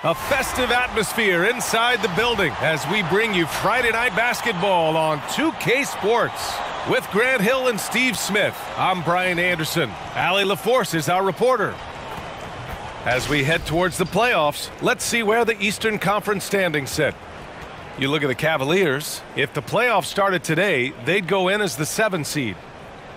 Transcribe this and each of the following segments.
A festive atmosphere inside the building as we bring you Friday Night Basketball on 2K Sports. With Grant Hill and Steve Smith, I'm Brian Anderson. Allie LaForce is our reporter. As we head towards the playoffs, let's see where the Eastern Conference standings sit. You look at the Cavaliers. If the playoffs started today, they'd go in as the 7 seed.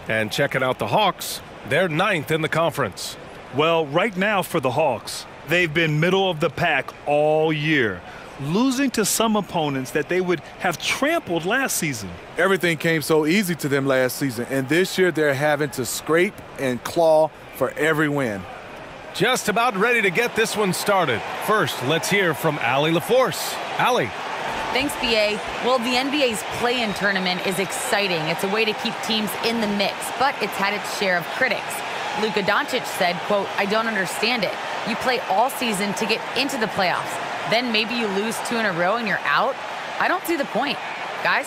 And checking out the Hawks, they're 9th in the conference. Well, right now for the Hawks, they've been middle of the pack all year, losing to some opponents that they would have trampled last season. Everything came so easy to them last season, and this year they're having to scrape and claw for every win. Just about ready to get this one started. First, let's hear from Allie LaForce. Allie. Thanks, B.A. Well, the NBA's play-in tournament is exciting. It's a way to keep teams in the mix, but it's had its share of critics. Luka Doncic said, quote, "I don't understand it. You play all season to get into the playoffs. Then maybe you lose 2 in a row and you're out? I don't see the point." Guys?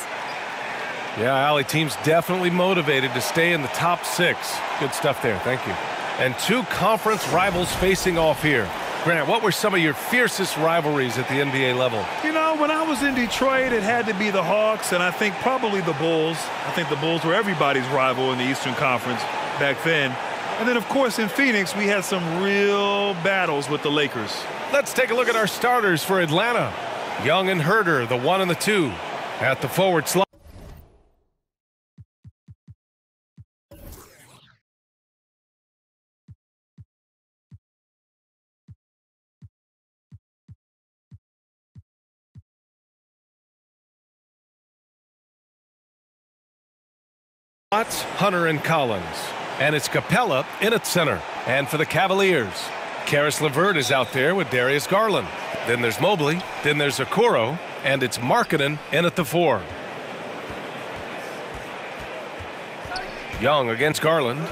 Yeah, Allie, team's definitely motivated to stay in the top 6. Good stuff there. Thank you. And 2 conference rivals facing off here. Grant, what were some of your fiercest rivalries at the NBA level? You know, when I was in Detroit, it had to be the Hawks, and I think probably the Bulls. I think the Bulls were everybody's rival in the Eastern Conference back then. And then, of course, in Phoenix, we had some real battles with the Lakers. Let's take a look at our starters for Atlanta. Young and Herder, the 1 and the 2. At the forward slot. Hunter and Collins. And it's Capella in at center. And for the Cavaliers, Karis LeVert is out there with Darius Garland. Then there's Mobley. Then there's Okoro. And it's Markkanen in at the 4. Young against Garland.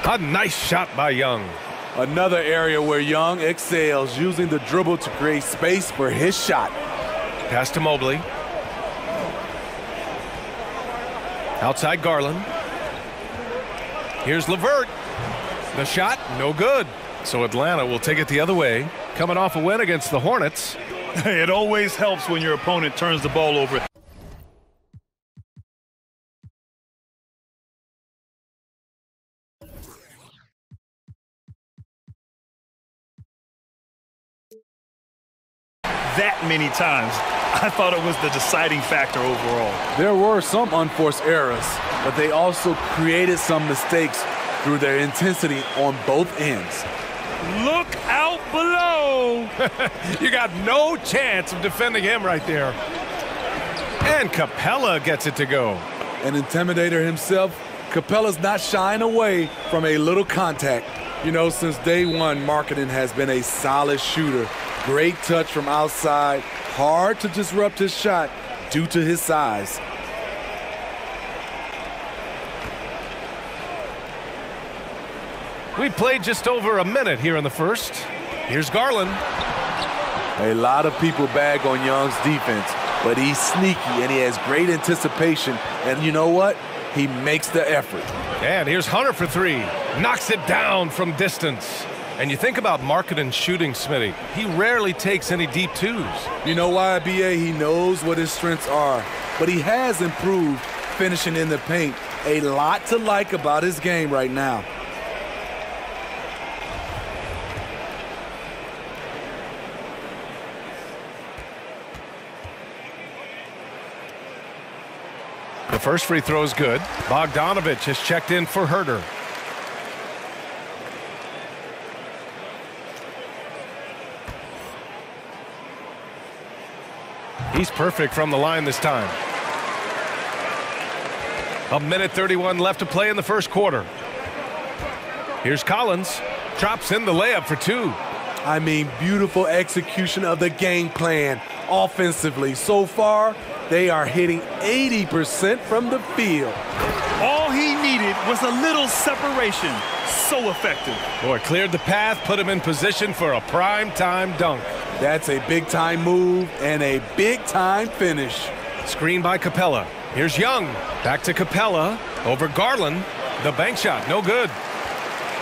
A nice shot by Young. Another area where Young excels, using the dribble to create space for his shot. Pass to Mobley. Outside Garland. Here's LeVert. The shot, no good. So Atlanta will take it the other way. Coming off a win against the Hornets. It always helps when your opponent turns the ball over. That many times, I thought it was the deciding factor overall. There were some unforced errors, but they also created some mistakes through their intensity on both ends. Look out below! You got no chance of defending him right there. And Capella gets it to go. An intimidator himself, Capella's not shying away from a little contact. You know, since day one, Markkanen has been a solid shooter. Great touch from outside, hard to disrupt his shot due to his size. We played just over a minute here in the first. Here's Garland. A lot of people bag on Young's defense, but he's sneaky and he has great anticipation. And you know what? He makes the effort. And here's Hunter for 3. Knocks it down from distance. And you think about Markkanen shooting, Smitty. He rarely takes any deep 2s. You know why, B.A.? He knows what his strengths are, but he has improved finishing in the paint. A lot to like about his game right now. The first free throw is good. Bogdanovich has checked in for Herder. He's perfect from the line this time. 1:31 left to play in the first quarter. Here's Collins. Drops in the layup for 2. I mean, beautiful execution of the game plan offensively. So far, they are hitting 80% from the field. All he needed was a little separation. So effective. Boy, cleared the path, put him in position for a prime-time dunk. That's a big-time move and a big-time finish. Screen by Capella. Here's Young. Back to Capella. Over Garland. The bank shot, no good.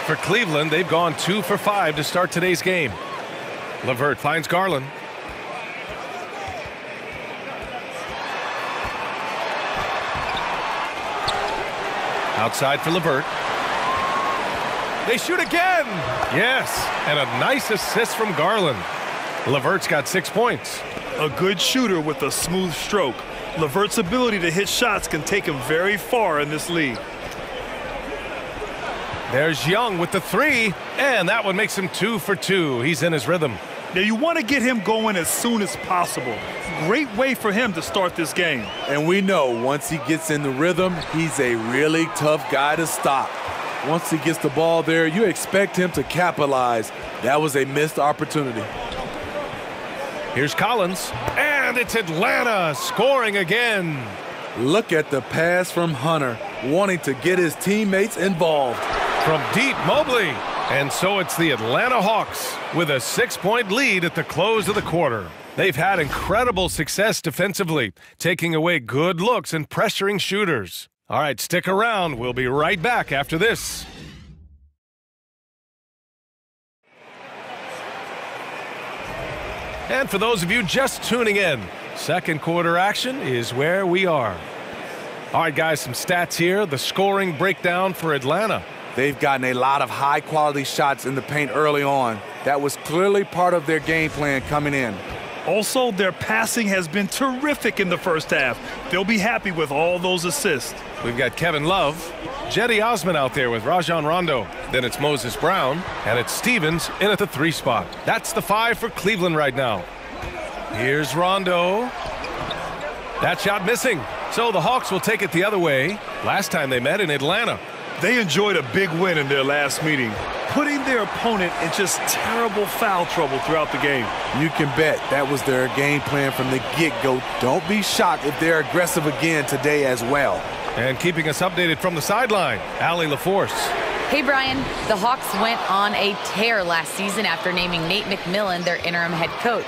For Cleveland, they've gone 2 for 5 to start today's game. LeVert finds Garland. Outside for LeVert. They shoot again. Yes, and a nice assist from Garland. LeVert's got 6 points. A good shooter with a smooth stroke. LeVert's ability to hit shots can take him very far in this league. There's Young with the 3, and that one makes him 2 for 2. He's in his rhythm. Now you want to get him going as soon as possible. Great way for him to start this game. And we know once he gets in the rhythm, he's a really tough guy to stop. Once he gets the ball there, you expect him to capitalize. That was a missed opportunity. Here's Collins, and it's Atlanta scoring again. Look at the pass from Hunter, wanting to get his teammates involved. From deep, Mobley. And so it's the Atlanta Hawks with a 6-point lead at the close of the quarter. They've had incredible success defensively, taking away good looks and pressuring shooters. All right, stick around. We'll be right back after this. And for those of you just tuning in, second quarter action is where we are. All right, guys, some stats here. The scoring breakdown for Atlanta. They've gotten a lot of high-quality shots in the paint early on. That was clearly part of their game plan coming in. Also, their passing has been terrific in the first half. They'll be happy with all those assists. We've got Kevin Love, Jetty Osman out there with Rajon Rondo. Then it's Moses Brown, and it's Stevens in at the 3 spot. That's the 5 for Cleveland right now. Here's Rondo. That shot missing. So the Hawks will take it the other way. Last time they met in Atlanta. They enjoyed a big win in their last meeting, putting their opponent in just terrible foul trouble throughout the game. You can bet that was their game plan from the get-go. Don't be shocked if they're aggressive again today as well. And keeping us updated from the sideline, Allie LaForce. Hey, Brian. The Hawks went on a tear last season after naming Nate McMillan their interim head coach.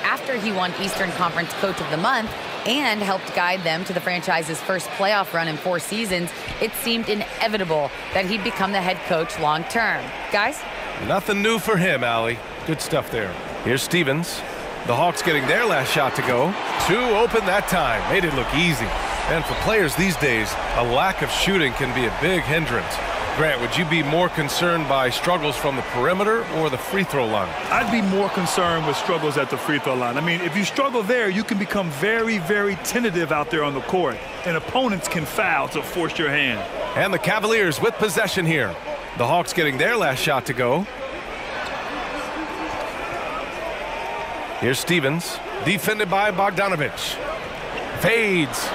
After he won Eastern Conference Coach of the Month and helped guide them to the franchise's first playoff run in 4 seasons, it seemed inevitable that he'd become the head coach long term. Guys? Nothing new for him, Allie. Good stuff there. Here's Stevens. The Hawks getting their last shot to go. 2 open that time. Made it look easy. And for players these days, a lack of shooting can be a big hindrance. Grant, would you be more concerned by struggles from the perimeter or the free throw line? I'd be more concerned with struggles at the free throw line. I mean, if you struggle there, you can become very, very tentative out there on the court, and opponents can foul to force your hand. And the Cavaliers with possession here. The Hawks getting their last shot to go. Here's Stevens, defended by Bogdanovich. Fades.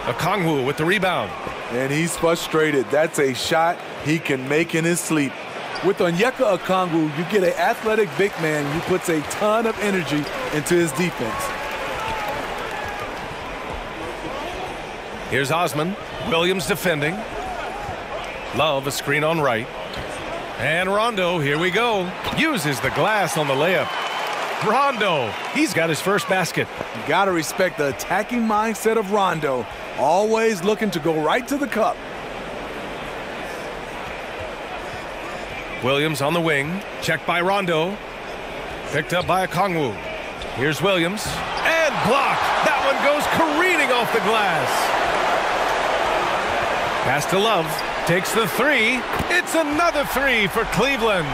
Okongwu with the rebound. And he's frustrated. That's a shot he can make in his sleep. With Onyeka Okongwu, you get an athletic big man who puts a ton of energy into his defense. Here's Osman. Williams defending. Love a screen on right. And Rondo, here we go. Uses the glass on the layup. Rondo, he's got his first basket. You got to respect the attacking mindset of Rondo. Always looking to go right to the cup. Williams on the wing. Checked by Rondo. Picked up by Okongwu. Here's Williams. And blocked. That one goes careening off the glass. Pass to Love. Takes the 3. It's another 3 for Cleveland.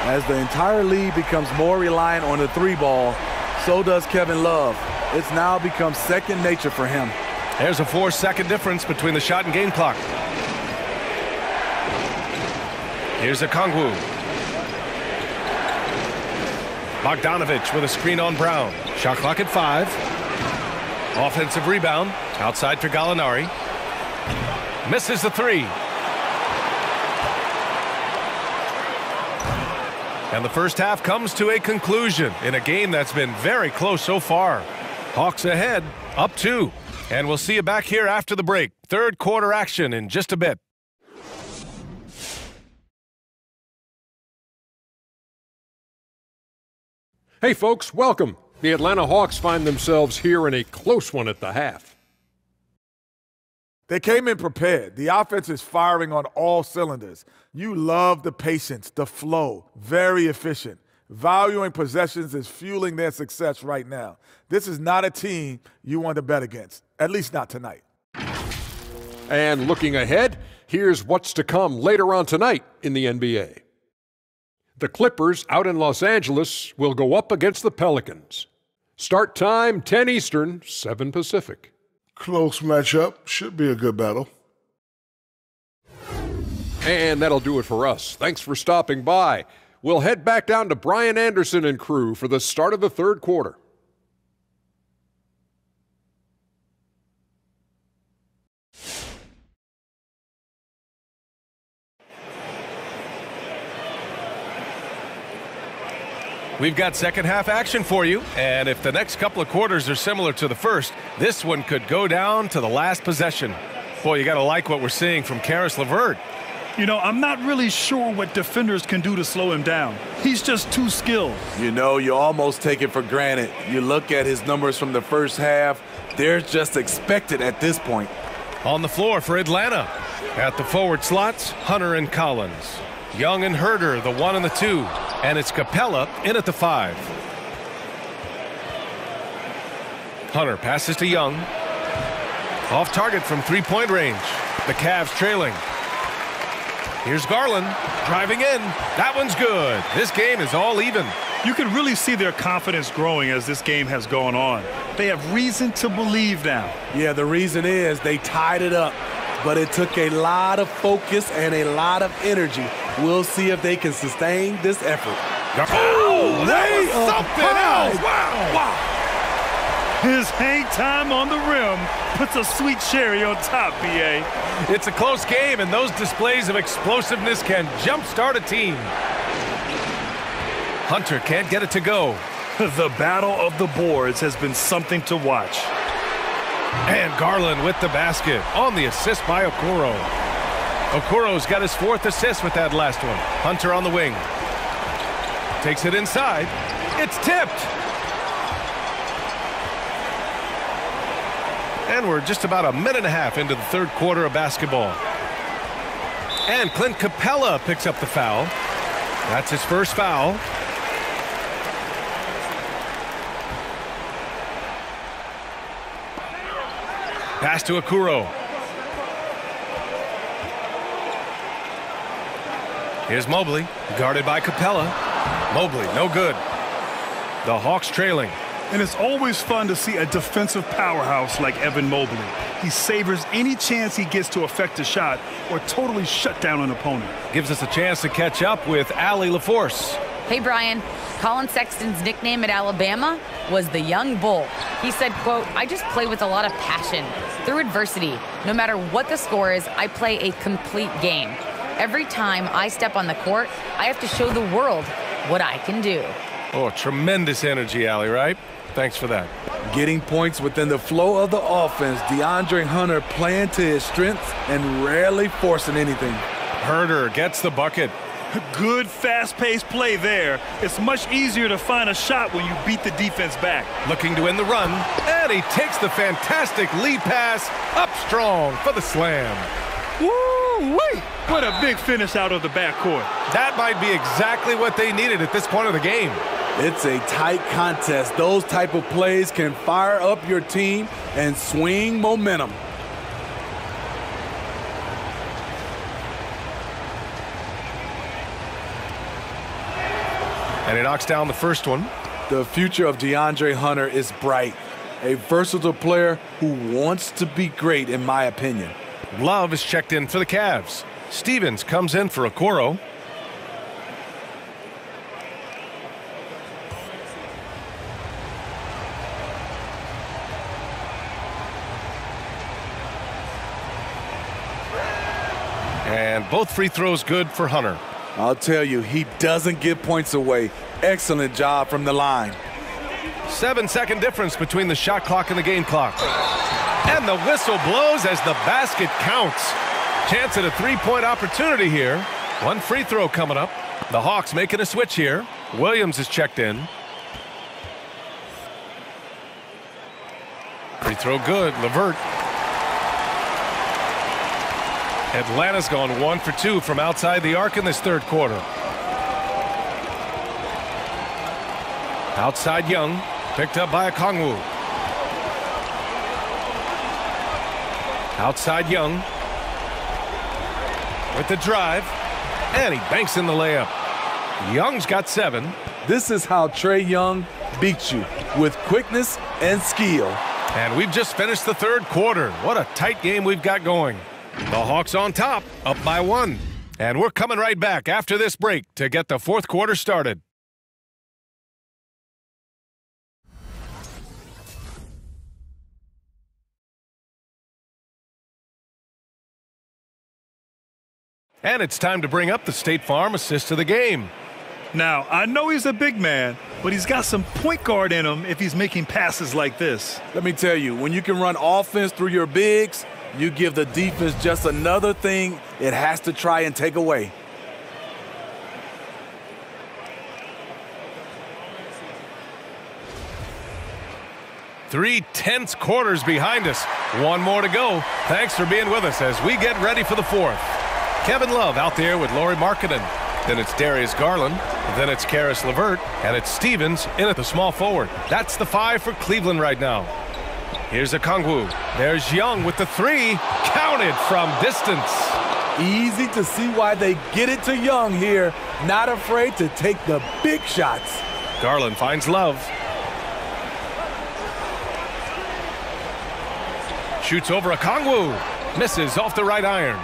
As the entire league becomes more reliant on the 3-ball, so does Kevin Love. It's now become second nature for him. There's a 4-second difference between the shot and game clock. Here's Okongwu. Bogdanovich with a screen on Brown. Shot clock at 5. Offensive rebound. Outside for Gallinari. Misses the 3. And the first half comes to a conclusion in a game that's been very close so far. Hawks ahead, up 2. And we'll see you back here after the break. Third quarter action in just a bit. Hey folks, welcome. The Atlanta Hawks find themselves here in a close one at the half. They came in prepared. The offense is firing on all cylinders. You love the patience, the flow, very efficient. Valuing possessions is fueling their success right now. This is not a team you want to bet against, at least not tonight. And looking ahead, here's what's to come later on tonight in the NBA. The Clippers out in Los Angeles will go up against the Pelicans. Start time 10 Eastern, 7 Pacific. Close matchup. Should be a good battle. And that'll do it for us. Thanks for stopping by. We'll head back down to Brian Anderson and crew for the start of the third quarter. We've got second half action for you, and if the next couple of quarters are similar to the first, this one could go down to the last possession. Boy, you got to like what we're seeing from Caris LeVert. You know, I'm not really sure what defenders can do to slow him down. He's just too skilled. You know, you almost take it for granted. You look at his numbers from the first half, they're just expected at this point. On the floor for Atlanta. At the forward slots, Hunter and Collins. Young and Herder, the 1 and the 2. And it's Capella in at the 5. Hunter passes to Young. Off target from three-point range. The Cavs trailing. Here's Garland driving in. That one's good. This game is all even. You can really see their confidence growing as this game has gone on. They have reason to believe now. Yeah, the reason is they tied it up, but it took a lot of focus and a lot of energy. We'll see if they can sustain this effort. Oh, that was something else. Wow. His hang time on the rim puts a sweet cherry on top, B.A. It's a close game, and those displays of explosiveness can jumpstart a team. Hunter can't get it to go. The battle of the boards has been something to watch. And Garland with the basket on the assist by Okoro. Okoro's got his 4th assist with that last one. Hunter on the wing. Takes it inside. It's tipped. And we're just about a minute and a half into the third quarter of basketball. And Clint Capella picks up the foul. That's his first foul. Pass to Okoro. Here's Mobley, guarded by Capella. Mobley, no good. The Hawks trailing. And it's always fun to see a defensive powerhouse like Evan Mobley. He savors any chance he gets to affect a shot or totally shut down an opponent. Gives us a chance to catch up with Allie LaForce. Hey, Brian. Colin Sexton's nickname at Alabama was the Young Bull. He said, quote, I just play with a lot of passion. Through adversity, no matter what the score is, I play a complete game. Every time I step on the court, I have to show the world what I can do. Oh, tremendous energy, Allie, right? Thanks for that. Getting points within the flow of the offense, DeAndre Hunter playing to his strengths and rarely forcing anything. Herder gets the bucket. Good fast-paced play there. It's much easier to find a shot when you beat the defense back. Looking to end the run, and he takes the fantastic lead pass up strong for the slam. Woo-wee! What a big finish out of the backcourt. That might be exactly what they needed at this point of the game. It's a tight contest. Those type of plays can fire up your team and swing momentum. And he knocks down the first one. The future of DeAndre Hunter is bright. A versatile player who wants to be great, in my opinion. Love is checked in for the Cavs. Stevens comes in for Okoro. And both free throws good for Hunter. I'll tell you, he doesn't give points away. Excellent job from the line. 7-second difference between the shot clock and the game clock. And the whistle blows as the basket counts. Chance at a three-point opportunity here. One free throw coming up. The Hawks making a switch here. Williams is checked in. Free throw good. LeVert. Atlanta's gone 1 for 2 from outside the arc in this third quarter. Outside Young, picked up by Okongwu. Outside Young with the drive, and he banks in the layup. Young's got 7. This is how Trae Young beats you, with quickness and skill. And we've just finished the third quarter. What a tight game we've got going. The Hawks on top, up by 1. And we're coming right back after this break to get the fourth quarter started. And it's time to bring up the State Farm assist of the game. Now, I know he's a big man, but he's got some point guard in him if he's making passes like this. Let me tell you, when you can run offense through your bigs, you give the defense just another thing it has to try and take away. Three tense quarters behind us. One more to go. Thanks for being with us as we get ready for the fourth. Kevin Love out there with Lauri Markkanen. Then it's Darius Garland. Then it's Caris LeVert. And it's Stevens in at the small forward. That's the 5 for Cleveland right now. Here's Okongwu. There's Young with the 3. Counted from distance. Easy to see why they get it to Young here. Not afraid to take the big shots. Garland finds Love. Shoots over Okongwu. Misses off the right iron.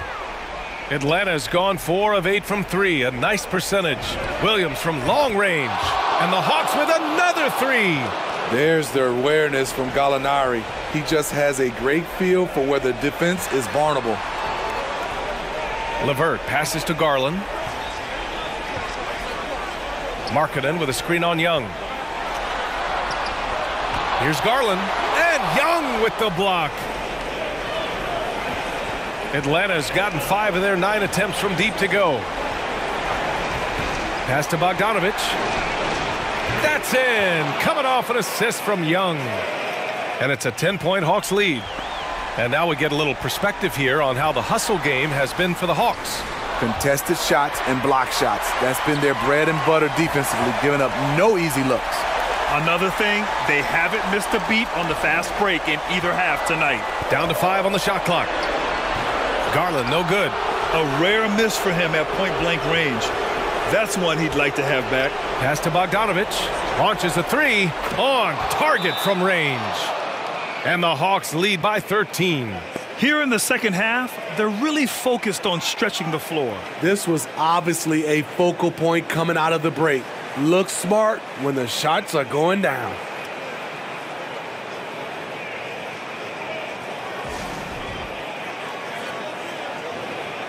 Atlanta's gone 4 of 8 from 3. A nice percentage. Williams from long range. And the Hawks with another 3. There's the awareness from Gallinari. He just has a great feel for where the defense is vulnerable. LeVert passes to Garland. Markkanen with a screen on Young. Here's Garland. And Young with the block. Atlanta's gotten 5 of their 9 attempts from deep to go. Pass to Bogdanovich. That's in. Coming off an assist from Young. And it's a 10-point Hawks lead. And now we get a little perspective here on how the hustle game has been for the Hawks. Contested shots and block shots. That's been their bread and butter defensively, giving up no easy looks. Another thing, they haven't missed a beat on the fast break in either half tonight. Down to 5 on the shot clock. Garland, no good. A rare miss for him at point-blank range. That's one he'd like to have back. Pass to Bogdanovich. Launches a 3. On target from range. And the Hawks lead by 13. Here in the second half, they're really focused on stretching the floor. This was obviously a focal point coming out of the break. Look smart when the shots are going down.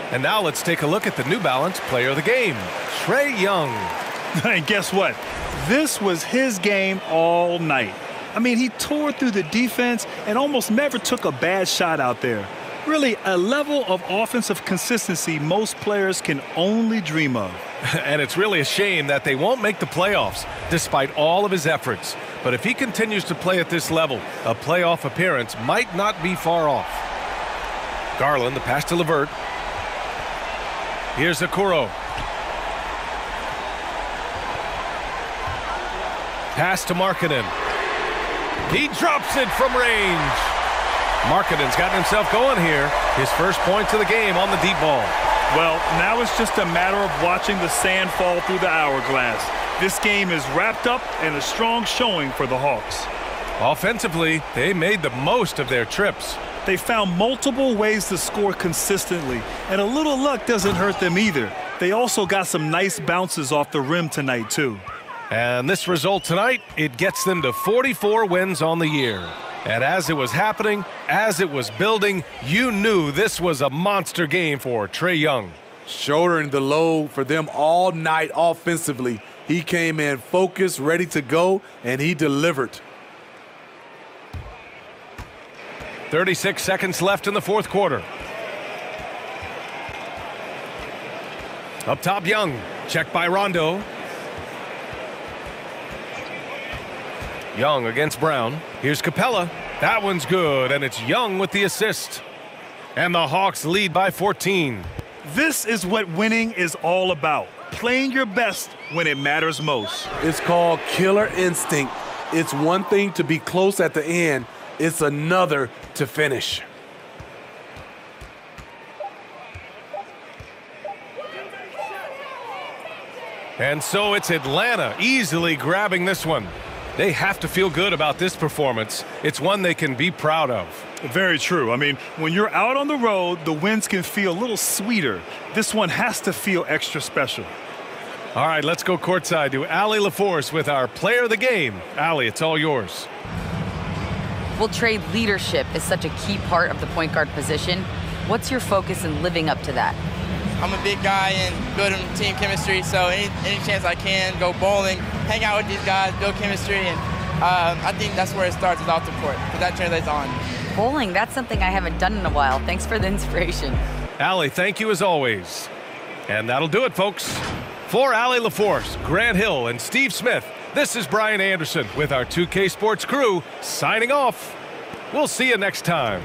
And now let's take a look at the New Balance player of the game, Trae Young. And guess what? This was his game all night. I mean, he tore through the defense and almost never took a bad shot out there. Really, a level of offensive consistency most players can only dream of. And it's really a shame that they won't make the playoffs, despite all of his efforts. But if he continues to play at this level, a playoff appearance might not be far off. Garland, the pass to LeVert. Here's Okoro. Pass to Markkanen. He drops it from range. Markkanen's gotten himself going here. His first points of the game on the deep ball. Well, now it's just a matter of watching the sand fall through the hourglass. This game is wrapped up in a strong showing for the Hawks. Offensively, they made the most of their trips. They found multiple ways to score consistently, and a little luck doesn't hurt them either. They also got some nice bounces off the rim tonight, too. And this result tonight, it gets them to 44 wins on the year. And as it was happening, as it was building, you knew this was a monster game for Trae Young. Shouldering the load for them all night offensively. He came in focused, ready to go, and he delivered. 36 seconds left in the fourth quarter. Up top, Young. Checked by Rondo. Young against Brown. Here's Capella. That one's good, and it's Young with the assist. And the Hawks lead by 14. This is what winning is all about. Playing your best when it matters most. It's called killer instinct. It's one thing to be close at the end. It's another to finish. And so it's Atlanta easily grabbing this one. They have to feel good about this performance. It's one they can be proud of. Very true. I mean, when you're out on the road, the wins can feel a little sweeter. This one has to feel extra special. All right, let's go courtside to Allie LaForce with our player of the game. Allie, it's all yours. Well, Trey, leadership is such a key part of the point guard position. What's your focus in living up to that? I'm a big guy and building team chemistry, so any chance I can, go bowling, hang out with these guys, build chemistry, and I think that's where it starts, is off the court, because that translates on. Bowling, that's something I haven't done in a while. Thanks for the inspiration. Allie, thank you as always. And that'll do it, folks. For Allie LaForce, Grant Hill, and Steve Smith, this is Brian Anderson with our 2K Sports crew signing off. We'll see you next time.